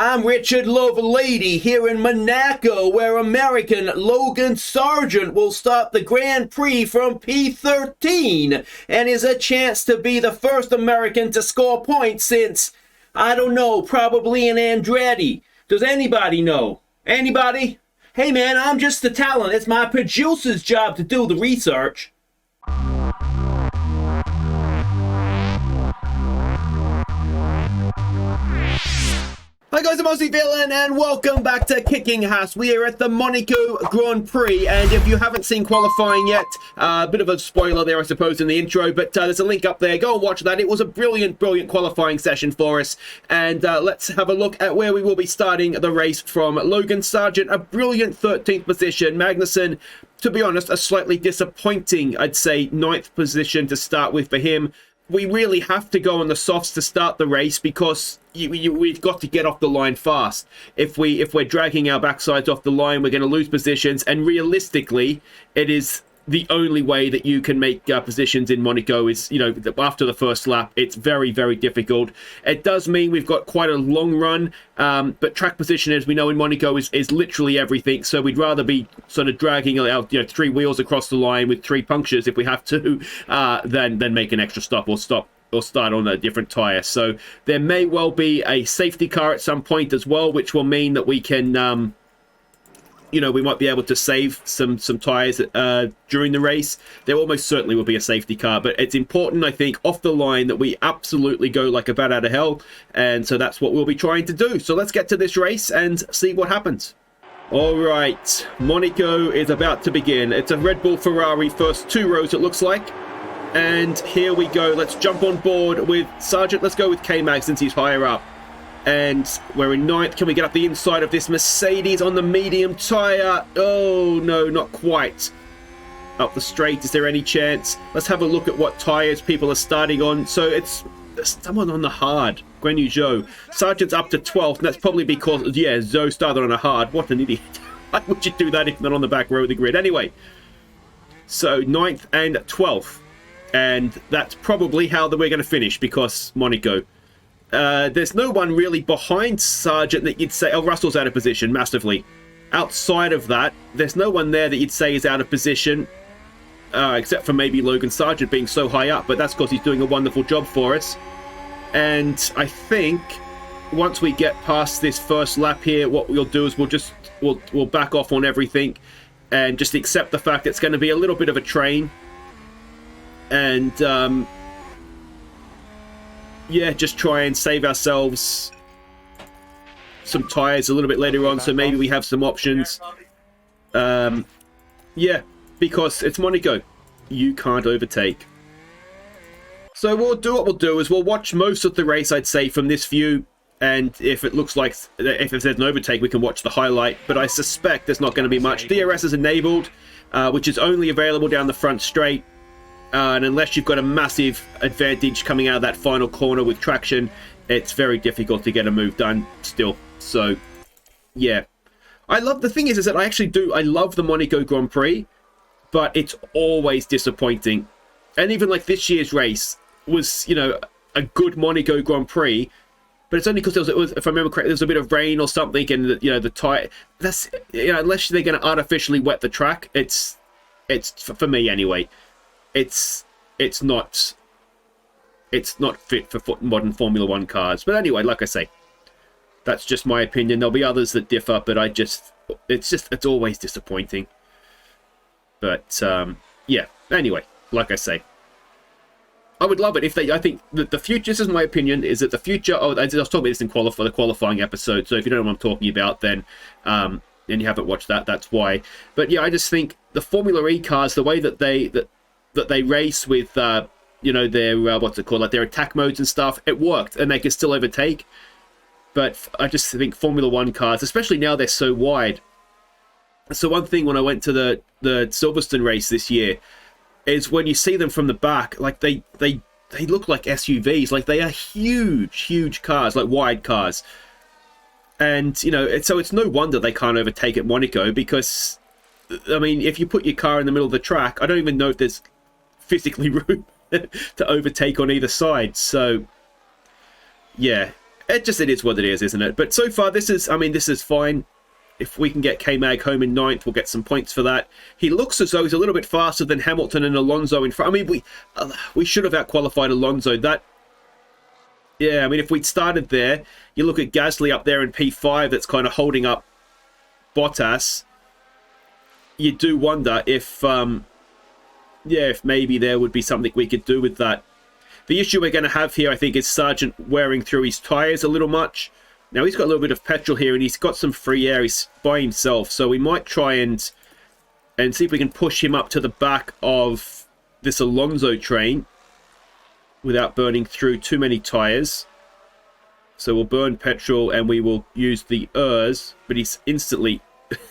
I'm Richard Lovelady here in Monaco, where American Logan Sargeant will start the Grand Prix from P13 and is a chance to be the first American to score points since, I don't know, probably an Andretti. Does anybody know? Anybody? Hey man, I'm just the talent. It's my producer's job to do the research. Hi guys, I'm Aussie Villain and welcome back to Kicking Haas. We are at the Monaco Grand Prix, and if you haven't seen qualifying yet, a bit of a spoiler there I suppose in the intro, but there's a link up there. Go and watch that. It was a brilliant qualifying session for us, and let's have a look at where we will be starting the race from. Logan Sargeant, a brilliant 13th position. Magnussen, to be honest, a slightly disappointing, I'd say, 9th position to start with for him. We really have to go on the softs to start the race because we've got to get off the line fast. If we're dragging our backsides off the line, we're going to lose positions. And realistically, it is the only way that you can make positions in Monaco is, you know, after the first lap. It's very, very difficult. It does mean we've got quite a long run, but track position, as we know in Monaco, is literally everything. So we'd rather be sort of dragging our 3 wheels across the line with 3 punctures if we have to, than make an extra stop or start on a different tyre. So there may well be a safety car at some point as well, which will mean that we can we might be able to save some tyres during the race. There almost certainly will be a safety car, but it's important, I think, off the line that we absolutely go like a bat out of hell, and so that's what we'll be trying to do. So let's get to this race and see what happens. All right, Monaco is about to begin. It's a Red Bull Ferrari first 2 rows, it looks like. And here we go. Let's jump on board with Sargeant. Let's go with K-Mag since he's higher up. And we're in 9th. Can we get up the inside of this Mercedes on the medium tyre? Oh, no, not quite. Up the straight, is there any chance? Let's have a look at what tyres people are starting on. So it's someone on the hard. Guan Yu Zhou. Sargeant's up to 12th, and that's probably because, yeah, Zhou started on a hard. What an idiot. Why would you do that if not on the back row of the grid? Anyway, so 9th and 12th. And that's probably how we're going to finish because Monaco. There's no one really behind Sargeant that you'd say, oh, Russell's out of position massively. Outside of that, there's no one there that you'd say is out of position, except for maybe Logan Sargeant being so high up, but that's because he's doing a wonderful job for us. And I think once we get past this first lap here, what we'll do is we'll back off on everything and just accept the fact it's going to be a little bit of a train. And yeah, just try and save ourselves some tyres a little bit later on, so maybe we have some options. Yeah, because it's Monaco. You can't overtake. So what we'll do is we'll watch most of the race, I'd say, from this view. And if it looks like, if there's an overtake, we can watch the highlight. But I suspect there's not going to be much. DRS is enabled, which is only available down the front straight. And unless you've got a massive advantage coming out of that final corner with traction, it's very difficult to get a move done still. So, yeah. The thing is that I love the Monaco Grand Prix, but it's always disappointing. And even like this year's race was, a good Monaco Grand Prix, but it's only because it was, if I remember correctly, there was a bit of rain or something, and the tire. That's unless they're going to artificially wet the track, it's for me anyway. It's not fit for modern Formula 1 cars. But anyway, like I say, that's just my opinion. There'll be others that differ, but it's always disappointing. But yeah, anyway, like I say, I would love it if I think that the future, this is my opinion, is that the future, I was talking about this in the qualifying episode, so if you don't know what I'm talking about, then you haven't watched that, that's why. But yeah, I just think the Formula E cars, the way that they race with, their, like their attack modes and stuff, it worked, and they can still overtake. But I just think Formula 1 cars, especially now they're so wide. So one thing when I went to the Silverstone race this year, is when you see them from the back, like they look like SUVs, like they are huge cars, like wide cars. And, so it's no wonder they can't overtake at Monaco because, I mean, if you put your car in the middle of the track, I don't even know if there's physically room to overtake on either side. So, yeah, It is what it is, isn't it? But so far, this is fine. If we can get K-Mag home in 9th, we'll get some points for that. He looks as though he's a little bit faster than Hamilton and Alonso in front. I mean, we should have out-qualified Alonso. Yeah, I mean, if we'd started there, you look at Gasly up there in P5 that's kind of holding up Bottas. You do wonder if maybe there would be something we could do with that. The issue we're going to have here, I think, is Sargeant wearing through his tyres a little much. Now, he's got a little bit of petrol here, and he's got some free air. He's by himself, so we might try and see if we can push him up to the back of this Alonso train without burning through too many tyres. So we'll burn petrol, and we will use the ERS, but he's instantly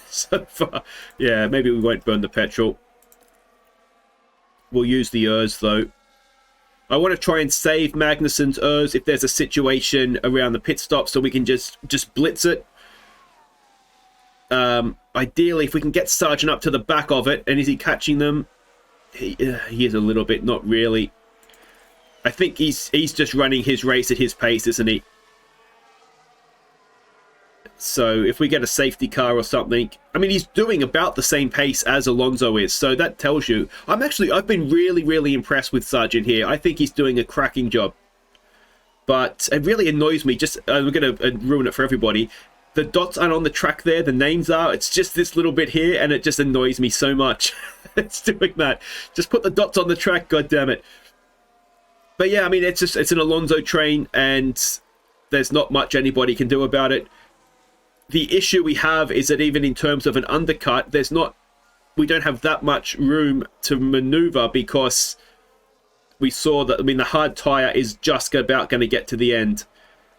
so far. Yeah, maybe we won't burn the petrol. We'll use the ERS, though. I want to try and save Magnussen's ERS if there's a situation around the pit stop so we can just blitz it. Ideally, if we can get Sargeant up to the back of it, and is he catching them? He is a little bit, not really. I think he's just running his race at his pace, isn't he? So if we get a safety car or something, I mean, he's doing about the same pace as Alonso is. So that tells you. I've been really, really impressed with Sargeant here. I think he's doing a cracking job. But it really annoys me. We're going to ruin it for everybody. The dots aren't on the track there. The names are. It's just this little bit here, and it just annoys me so much. It's doing that. Just put the dots on the track, God damn it. But yeah, I mean, it's an Alonso train, and there's not much anybody can do about it. The issue we have is that even in terms of an undercut, we don't have that much room to maneuver because we saw that, I mean, the hard tyre is just about going to get to the end.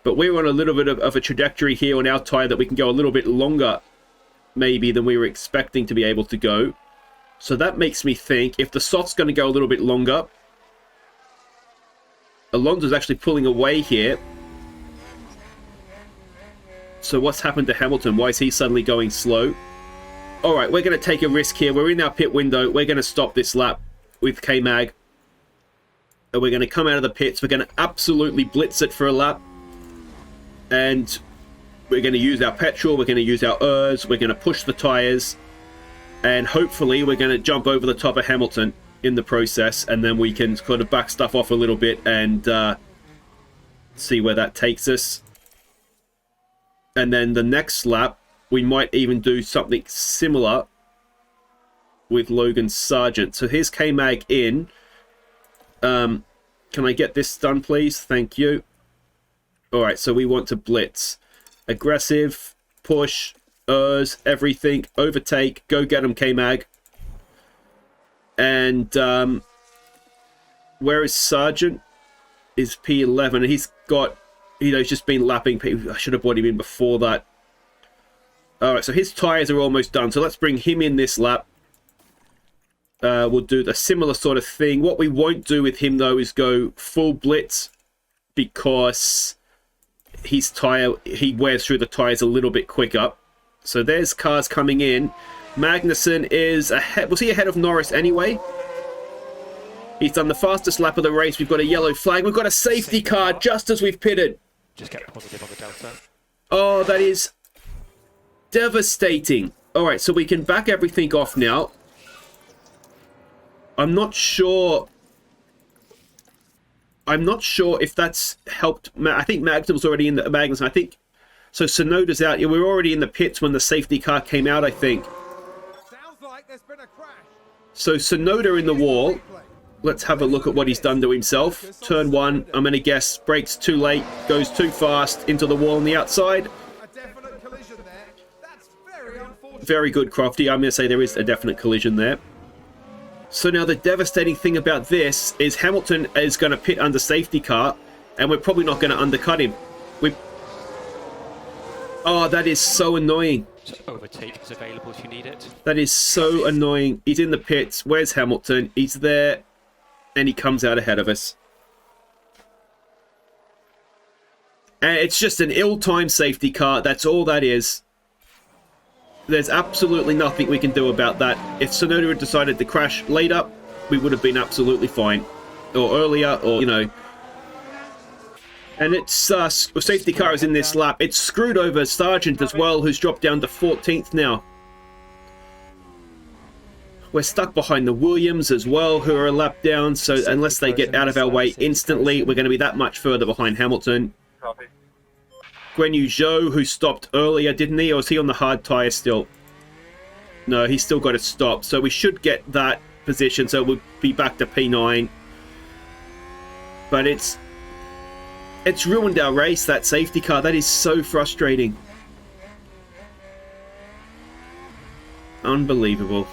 But we're on a little bit of a trajectory here on our tyre that we can go a little bit longer, maybe, than we were expecting to be able to go. So that makes me think if the soft's going to go a little bit longer, Alonso's actually pulling away here. So what's happened to Hamilton? Why is he suddenly going slow? All right, we're going to take a risk here. We're in our pit window. We're going to stop this lap with K-Mag. And we're going to come out of the pits. We're going to absolutely blitz it for a lap. And we're going to use our petrol. We're going to use our ERS. We're going to push the tyres. And hopefully we're going to jump over the top of Hamilton in the process. And then we can kind of back stuff off a little bit and see where that takes us. And then the next lap, we might even do something similar with Logan Sargeant. So here's K-Mag in. Can I get this done, please? Thank you. All right, so we want to blitz. Aggressive, push, ERS, everything, overtake, go get him, K-Mag. And where is Sargeant? Is P11, and he's got... he's just been lapping people. I should have brought him in before that. All right, so his tyres are almost done. So let's bring him in this lap. We'll do a similar sort of thing. What we won't do with him, though, is go full blitz because his tyre, he wears through the tyres a little bit quicker. So there's cars coming in. Magnussen is ahead. Was he ahead of Norris anyway? He's done the fastest lap of the race. We've got a yellow flag. We've got a safety car just as we've pitted. Just get positive on the delta. Oh, that is devastating. All right, so we can back everything off now. I'm not sure if that's helped. I think Magnussen was already in the Magnussen. I think so. Sonoda's out. Yeah, we were already in the pits when the safety car came out, I think. Sounds like there's been a crash. So Sonoda in the wall. Let's have a look at what he's done to himself. Turn 1, I'm going to guess, brakes too late, goes too fast into the wall on the outside. A definite collision there. That's very unfortunate. Very good, Crofty. I'm going to say there is a definite collision there. So now the devastating thing about this is Hamilton is going to pit under safety car, and we're probably not going to undercut him. Oh, that is so annoying. So overtake is available if you need it. That is so annoying. He's in the pits. Where's Hamilton? He's there. And he comes out ahead of us. And it's just an ill-timed safety car. That's all that is. There's absolutely nothing we can do about that. If Sonoda had decided to crash later, we would have been absolutely fine. Or earlier, or, you know. And it's safety car is in this lap. It's screwed over Sargeant as well, who's dropped down to 14th now. We're stuck behind the Williams as well, who are a lap down. So unless they get out of our way instantly, we're going to be that much further behind Hamilton. Guan Yu Zhou, who stopped earlier, didn't he? Or is he on the hard tyre still? No, he's still got to stop. So we should get that position. So we'll be back to P9. But it's ruined our race, that safety car. That is so frustrating. Unbelievable.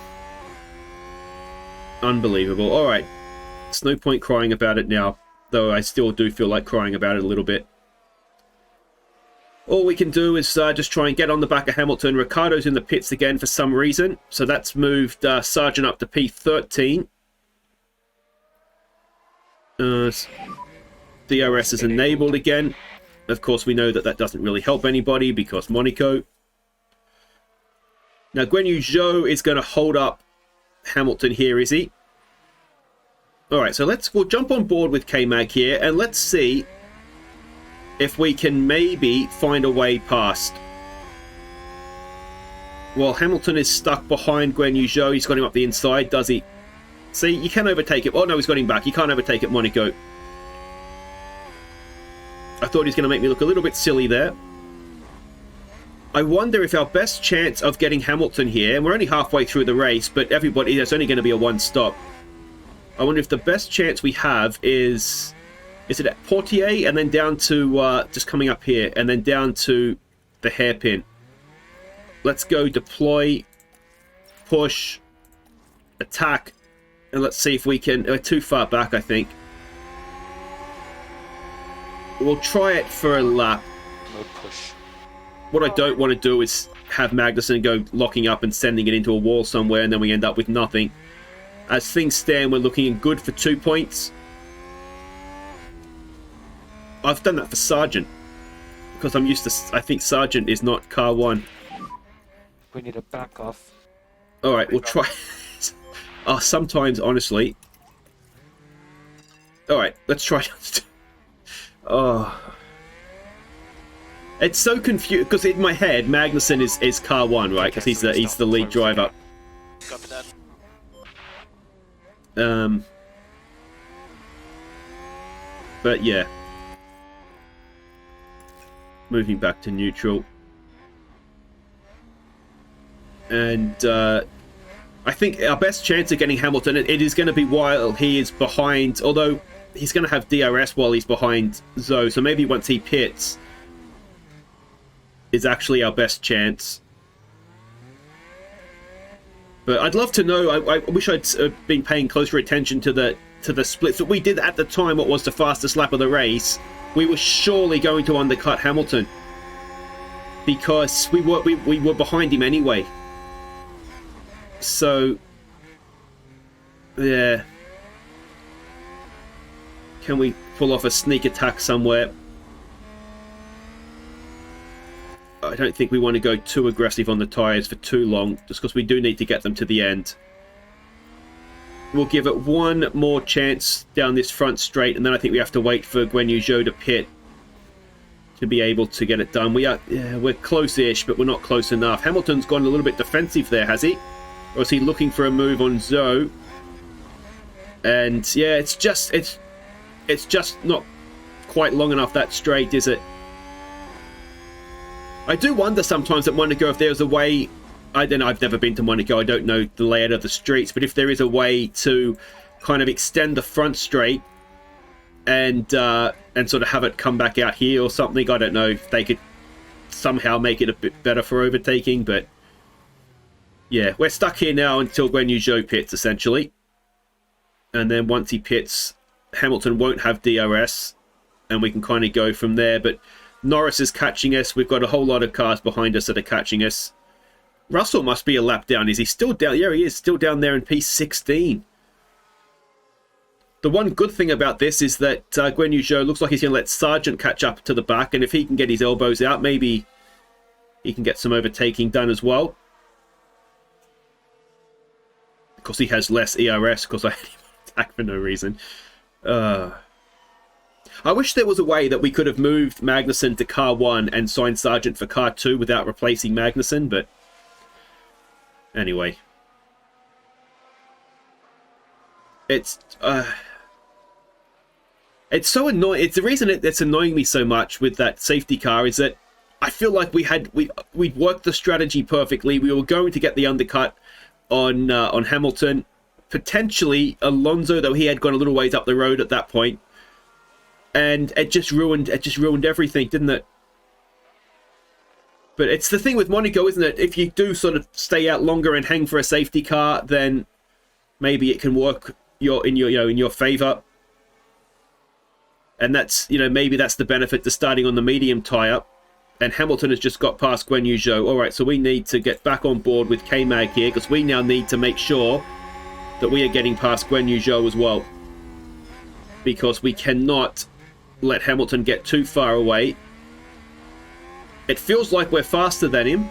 Unbelievable. All right. There's no point crying about it now, though I still do feel like crying about it a little bit. All we can do is just try and get on the back of Hamilton. Ricciardo's in the pits again for some reason, so that's moved Sargeant up to P13. DRS is enabled again. Of course, we know that that doesn't really help anybody because Monaco. Now, Guan Yu Zhou is going to hold up Hamilton here, is he? Alright, so we'll jump on board with K-Mag here, and let's see if we can maybe find a way past. Well, Hamilton is stuck behind Guan Yu Zhou. He's got him up the inside, does he? See, you can overtake it. Oh, no, he's got him back. You can't overtake it, Monaco. I thought he was going to make me look a little bit silly there. I wonder if our best chance of getting Hamilton here, and we're only halfway through the race, but everybody, there's only going to be a one stop. I wonder if the best chance we have is it at Portier and then down to just coming up here and then down to the hairpin. Let's go deploy, push, attack, and let's see if we can. We're too far back, I think. We'll try it for a lap. No push. What I don't want to do is have Magnussen go locking up and sending it into a wall somewhere, and then we end up with nothing. As things stand, we're looking good for 2 points. I've done that for Sargeant because I'm used to. I think Sargeant is not car 1. We need a back off. All right, we'll try. Sometimes, honestly. All right, let's try. Oh. It's so confused because in my head, Magnussen is car 1, right? Because he's the lead driver. Copy that. But yeah, moving back to neutral, and I think our best chance of getting Hamilton, it is going to be while he is behind. Although he's going to have DRS while he's behind Zhou, so maybe once he pits is actually our best chance. But I'd love to know. I wish I'd been paying closer attention to the splits that we did at the time. What was the fastest lap of the race? We were surely going to undercut Hamilton because we were behind him anyway. So yeah, can we pull off a sneak attack somewhere? I don't think we want to go too aggressive on the tyres for too long, just because we do need to get them to the end. We'll give it one more chance down this front straight, and then I think we have to wait for Guan Yu Zhou to pit to be able to get it done. We're close-ish, but we're not close enough. Hamilton's gone a little bit defensive there, has he? Or is he looking for a move on Zhou? And yeah, it's just not quite long enough, that straight, is it? I do wonder sometimes at Monaco if there's a way. I don't know, I've never been to Monaco, I don't know the layout of the streets, but if there is a way to kind of extend the front straight and sort of have it come back out here or something. I don't know if they could somehow make it a bit better for overtaking, but yeah, we're stuck here now until Guan Yu Zhou pits, essentially. And then once he pits, Hamilton won't have DRS, and we can kind of go from there. But Norris is catching us. We've got a whole lot of cars behind us that are catching us. Russell must be a lap down. Is he still down? Yeah, he is still down there in P16. The one good thing about this is that Guan Yu Zhou looks like he's going to let Sargeant catch up to the back, and if he can get his elbows out, maybe he can get some overtaking done as well. Because he has less ERS, because I had him attack for no reason. I wish there was a way that we could have moved Magnussen to car 1 and signed Sargeant for car 2 without replacing Magnussen, but anyway. It's so annoying. It's the reason it's annoying me so much with that safety car is that I feel like we'd worked the strategy perfectly. We were going to get the undercut on Hamilton, potentially Alonso, though he had gone a little ways up the road at that point, and it just ruined everything, didn't it? But it's the thing with Monaco, isn't it? If you do sort of stay out longer and hang for a safety car, then maybe it can work in your favor. And that's, maybe that's the benefit to starting on the medium tyre. And Hamilton has just got past Guan Yu Zhou. All right, so we need to get back on board with K-Mag here, because we now need to make sure that we are getting past Guan Yu Zhou as well. Because we cannot let Hamilton get too far away. It feels like we're faster than him.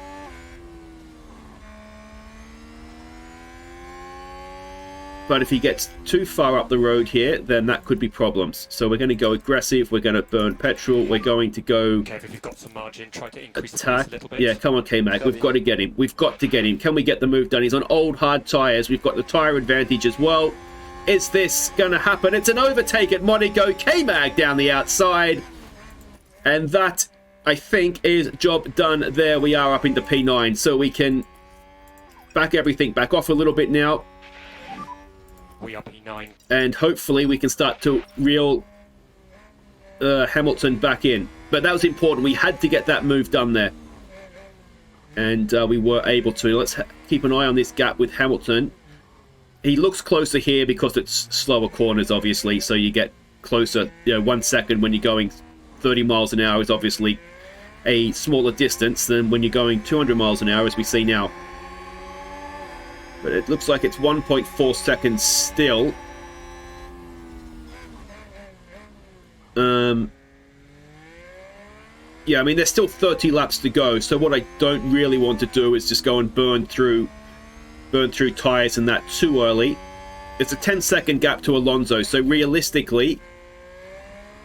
But if he gets too far up the road here, then that could be problems. So we're going to go aggressive. We're going to burn petrol. We're going to go... Okay, if you've got some margin, try to increase the attack. pace a little bit. Yeah, come on, K-Mag. We've got to get him. We've got to get him. Can we get the move done? He's on old, hard tyres. We've got the tyre advantage as well. Is this going to happen? It's an overtake at Monaco. K-Mag down the outside. And that, I think, is job done there. We are up into P9. So we can back everything back off a little bit now. We are P9. And hopefully we can start to reel Hamilton back in. But that was important. We had to get that move done there. And we were able to. Let's keep an eye on this gap with Hamilton. He looks closer here because it's slower corners, obviously. So you get closer. 1 second when you're going 30 miles an hour is obviously a smaller distance than when you're going 200 miles an hour, as we see now. But it looks like it's 1.4 seconds still. Yeah, I mean, there's still 30 laps to go. So what I don't really want to do is just go and burn through tyres and that too early. It's a 10-second gap to Alonso. So realistically,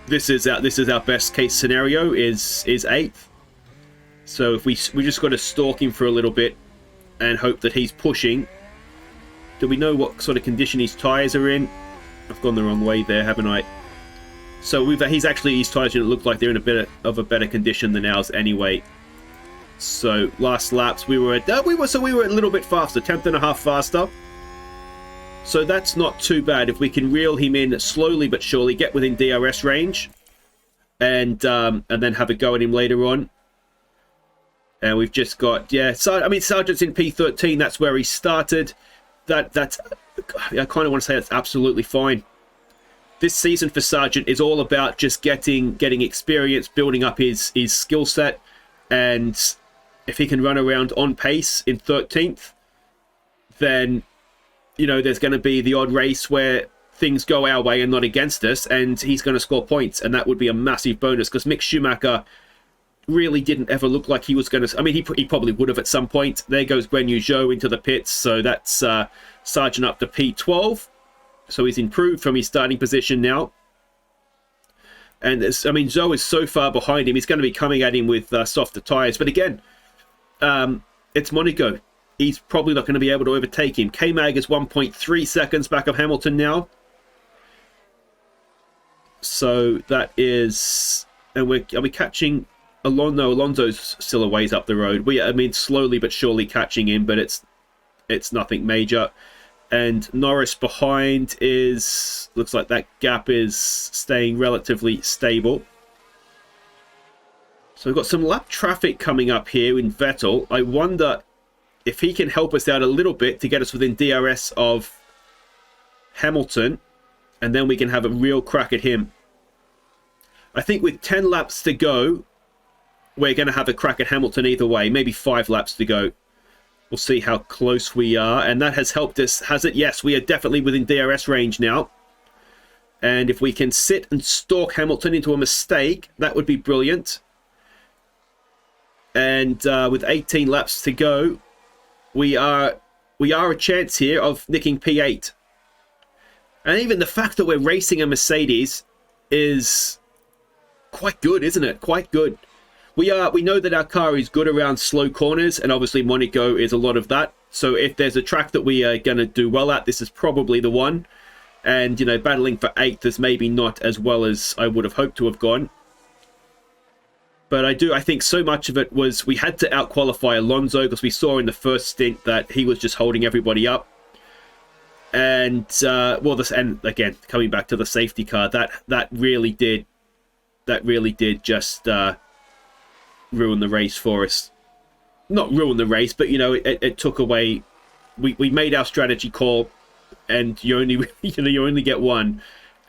this is our best case scenario is 8th. So if we just got to stalk him for a little bit and hope that he's pushing. Do we know what sort of condition his tyres are in? I've gone the wrong way there, haven't I? So his tyres look like they're in a bit of a better condition than ours anyway. So last laps we were a little bit faster, 10th and a half faster. So that's not too bad if we can reel him in slowly but surely, get within DRS range, and then have a go at him later on. And we've just got Sargeant's in P13. That's where he started. That's I kind of want to say that's absolutely fine. This season for Sargeant is all about just getting experience, building up his skill set, and if he can run around on pace in 13th, then there's going to be the odd race where things go our way and not against us, and he's going to score points, and that would be a massive bonus because Mick Schumacher really didn't ever look like he was going to... I mean, he probably would have at some point. There goes Guan Yu Zhou into the pits, so that's Sargeant up to P12. So he's improved from his starting position now. And Zhou is so far behind him, he's going to be coming at him with softer tyres. But again, it's Monaco. He's probably not going to be able to overtake him. K-Mag is 1.3 seconds back of Hamilton now. So that is... And are we catching... Alonso's still a ways up the road. Slowly but surely catching him, but it's nothing major. And Norris behind looks like that gap is staying relatively stable. So we've got some lap traffic coming up here in Vettel. I wonder if he can help us out a little bit to get us within DRS of Hamilton, and then we can have a real crack at him. I think with 10 laps to go, we're going to have a crack at Hamilton either way. Maybe 5 laps to go. We'll see how close we are. And that has helped us, has it? Yes, we are definitely within DRS range now. And if we can sit and stalk Hamilton into a mistake, that would be brilliant. And with 18 laps to go, we are a chance here of nicking P8. And even the fact that we're racing a Mercedes is quite good, isn't it? Quite good. We know that our car is good around slow corners, and obviously Monaco is a lot of that. So if there's a track that we are going to do well at, this is probably the one. And, you know, battling for 8th is maybe not as well as I would have hoped to have gone. But I think so much of it was we had to out-qualify Alonso, because we saw in the first stint that he was just holding everybody up. And, and again, coming back to the safety car, that really did just ruin the race for us. Not ruin the race, but, you know, it took away... We made our strategy call, and you only get one,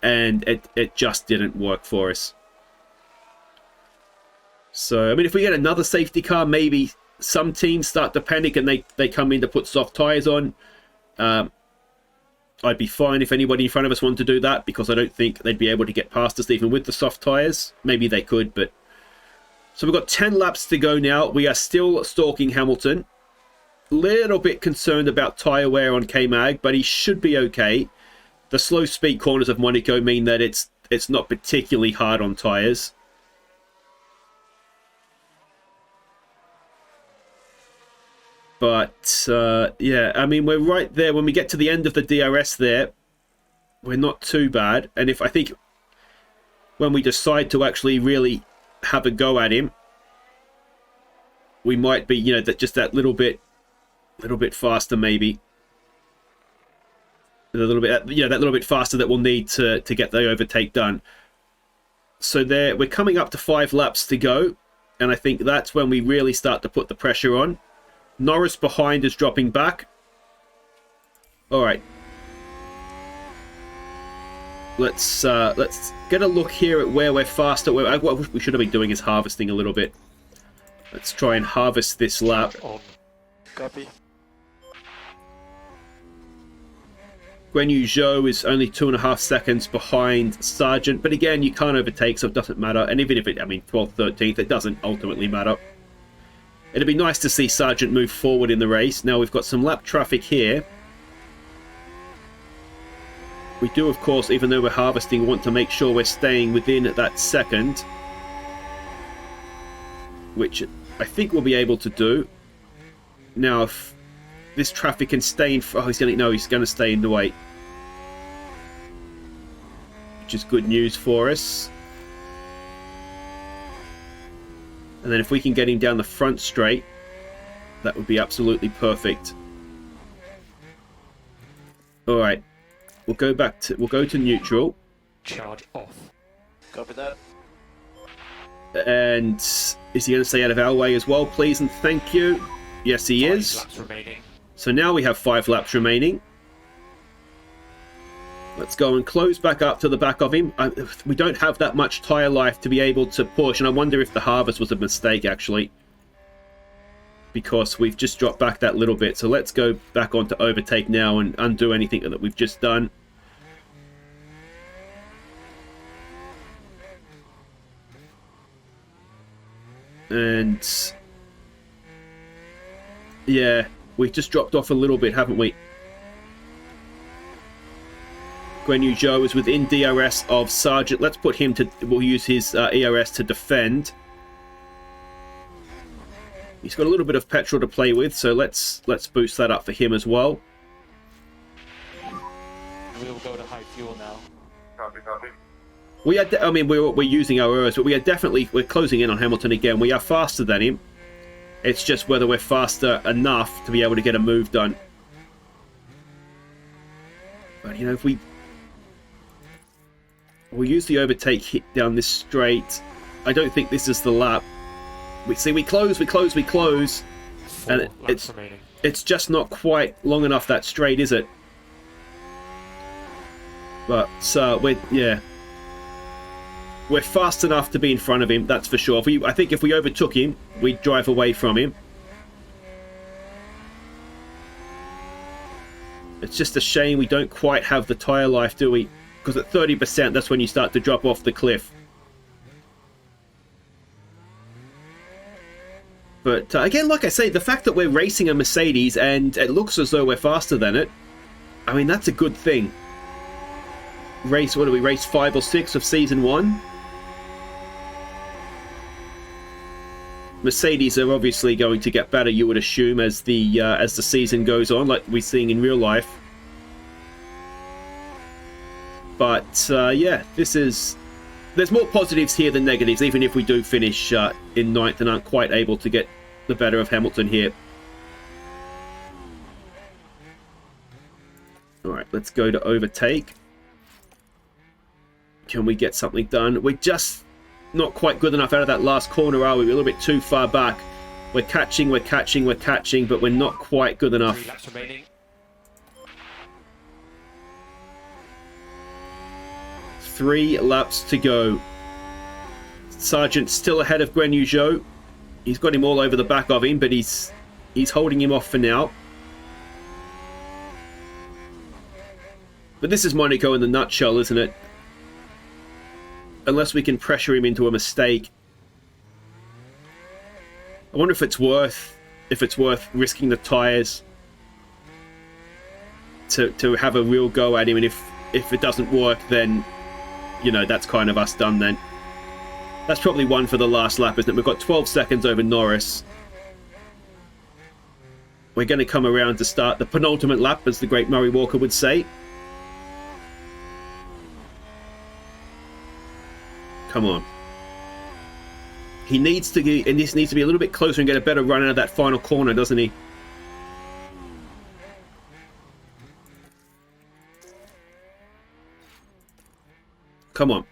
and it just didn't work for us. So, I mean, if we get another safety car, maybe some teams start to panic and they come in to put soft tyres on. I'd be fine if anybody in front of us wanted to do that, because I don't think they'd be able to get past us even with the soft tyres. Maybe they could, but... So we've got 10 laps to go now. We are still stalking Hamilton. Little bit concerned about tyre wear on K-Mag, but he should be okay. The slow speed corners of Monaco mean that it's not particularly hard on tyres. But, yeah, I mean, we're right there. When we get to the end of the DRS there, we're not too bad. And I think when we decide to actually really have a go at him, we might be, you know, just that little bit faster maybe. A little bit, you know, that little bit faster that we'll need to get the overtake done. So there, we're coming up to 5 laps to go. And I think that's when we really start to put the pressure on. Norris behind is dropping back. All right. Let's get a look here at where we're faster. What we should have been doing is harvesting a little bit. Let's try and harvest this lap. Copy. Guan Yu Zhou is only 2.5 seconds behind Sargeant, but again, you can't overtake, so it doesn't matter. And even if 12th, 13th, it doesn't ultimately matter. It'd be nice to see Sargeant move forward in the race. Now we've got some lap traffic here. We do, of course, even though we're harvesting, want to make sure we're staying within that second, which I think we'll be able to do. Now, if this traffic can stay in... Oh, he's going to stay in the way. Which is good news for us. And then if we can get him down the front straight, that would be absolutely perfect. All right. We'll go to neutral. Charge off. Copy that. And is he going to stay out of our way as well, please and thank you? Yes, he is. 5 laps remaining. So now we have 5 laps remaining. Let's go and close back up to the back of him. We don't have that much tyre life to be able to push, and I wonder if the harvest was a mistake, actually. Because we've just dropped back that little bit. So let's go back onto overtake now and undo anything that we've just done. And... yeah, we've just dropped off a little bit, haven't we? Guan Yu Zhou is within DRS of Sargeant. Let's put him to... we'll use his ERS to defend. He's got a little bit of petrol to play with, so let's boost that up for him as well. We'll go to high fuel now. Copy, copy. We are... I mean, we're using our ERS, but we are definitely... we're closing in on Hamilton again. We are faster than him. It's just whether we're faster enough to be able to get a move done. But, you know, if we'll use the overtake hit down this straight. I don't think this is the lap. We close. 4 And laps remaining. it's just not quite long enough that straight, is it? But, we're fast enough to be in front of him, that's for sure. I think if we overtook him, we'd drive away from him. It's just a shame we don't quite have the tyre life, do we? Because at 30%, that's when you start to drop off the cliff. But again, like I say, the fact that we're racing a Mercedes and it looks as though we're faster than it, I mean, that's a good thing. What do we race 5 or 6 of season 1? Mercedes are obviously going to get better, you would assume, as the season goes on, like we're seeing in real life. But yeah, there's more positives here than negatives, even if we do finish in ninth and aren't quite able to get the better of Hamilton here. All right, let's go to overtake. Can we get something done? We're just not quite good enough out of that last corner, are we? We're a little bit too far back. We're catching, but we're not quite good enough. 3 laps remaining. 3 laps to go. Sargeant still ahead of Magnussen. He's got him all over the back of him, but he's holding him off for now. But this is Monaco in the nutshell, isn't it? Unless we can pressure him into a mistake. I wonder if it's worth risking the tyres to have a real go at him, and if it doesn't work, then you know that's kind of us done then. That's probably one for the last lap, isn't it? We've got 12 seconds over Norris. We're going to come around to start the penultimate lap, as the great Murray Walker would say. Come on. He needs to be a little bit closer and get a better run out of that final corner, doesn't he? Come on.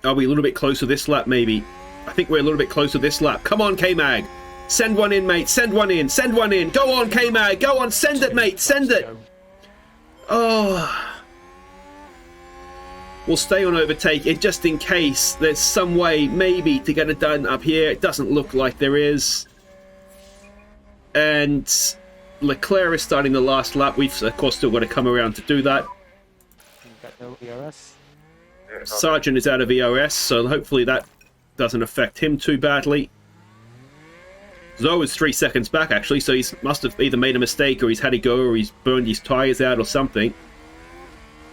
Are we a little bit closer this lap, maybe? I think we're a little bit closer this lap. Come on, K-Mag. Send one in, mate. Send one in. Send one in. Go on, K-Mag. Go on. Send it, mate. Send it. Oh. We'll stay on overtake it just in case there's some way maybe to get it done up here. It doesn't look like there is. And Leclerc is starting the last lap. We've of course still got to come around to do that. Got no ERS. Sargeant is out of ERS, so hopefully that doesn't affect him too badly. Zoe is 3 seconds back actually, so he must have either made a mistake or he's had to go or he's burned his tyres out or something.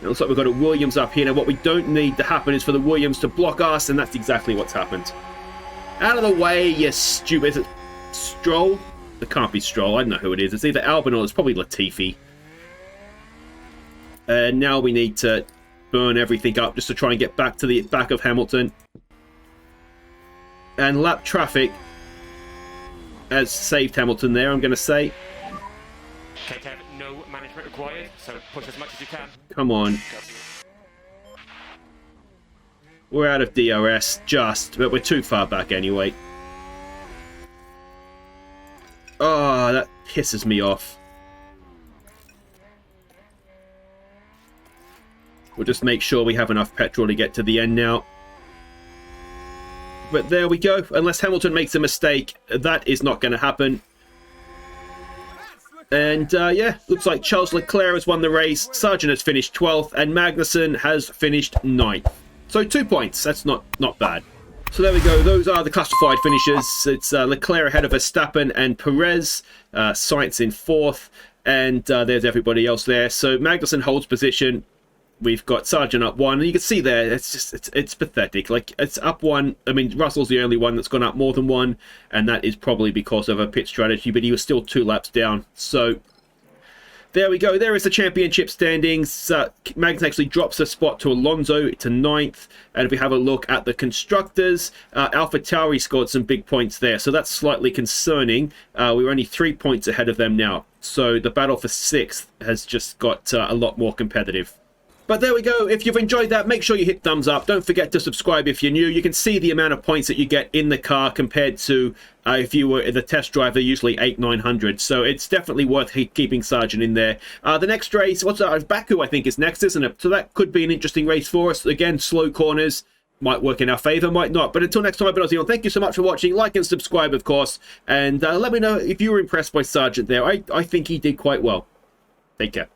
It looks like we've got a Williams up here. Now, what we don't need to happen is for the Williams to block us, and that's exactly what's happened. Out of the way, you stupid... Is it Stroll? It can't be Stroll. I don't know who it is. It's either Albon or it's probably Latifi. And now we need to burn everything up just to try and get back to the back of Hamilton. And lap traffic has saved Hamilton there, I'm going to say. Okay, Kevin, no management required, so push as much as you can. Come on. We're out of DRS, but we're too far back anyway. Oh, that pisses me off. We'll just make sure we have enough petrol to get to the end now. But there we go. Unless Hamilton makes a mistake, that is not going to happen. And yeah, looks like Charles Leclerc has won the race, Sargeant has finished 12th, and Magnussen has finished 9th. So 2 points, that's not bad. So there we go, those are the classified finishes. It's Leclerc ahead of Verstappen and Perez, Sainz in 4th, and there's everybody else there. So Magnussen holds position. We've got Sargeant up 1, and you can see there, it's pathetic. Like, it's up 1. I mean, Russell's the only one that's gone up more than 1, and that is probably because of a pit strategy, but he was still 2 laps down. So, there we go. There is the championship standings. Magnussen actually drops a spot to Alonso to 9th, and if we have a look at the constructors, AlphaTauri scored some big points there, so that's slightly concerning. We're only 3 points ahead of them now, so the battle for 6th has just got a lot more competitive. But there we go. If you've enjoyed that, make sure you hit thumbs up. Don't forget to subscribe if you're new. You can see the amount of points that you get in the car compared to if you were in the test drive. They're usually 800-900. So it's definitely worth keeping Sargeant in there. The next race, Baku, I think, is next, isn't it? So that could be an interesting race for us. Again, slow corners. Might work in our favour, might not. But until next time, I've been Aussie. Thank you so much for watching. Like and subscribe, of course. And let me know if you were impressed by Sargeant there. I think he did quite well. Take care.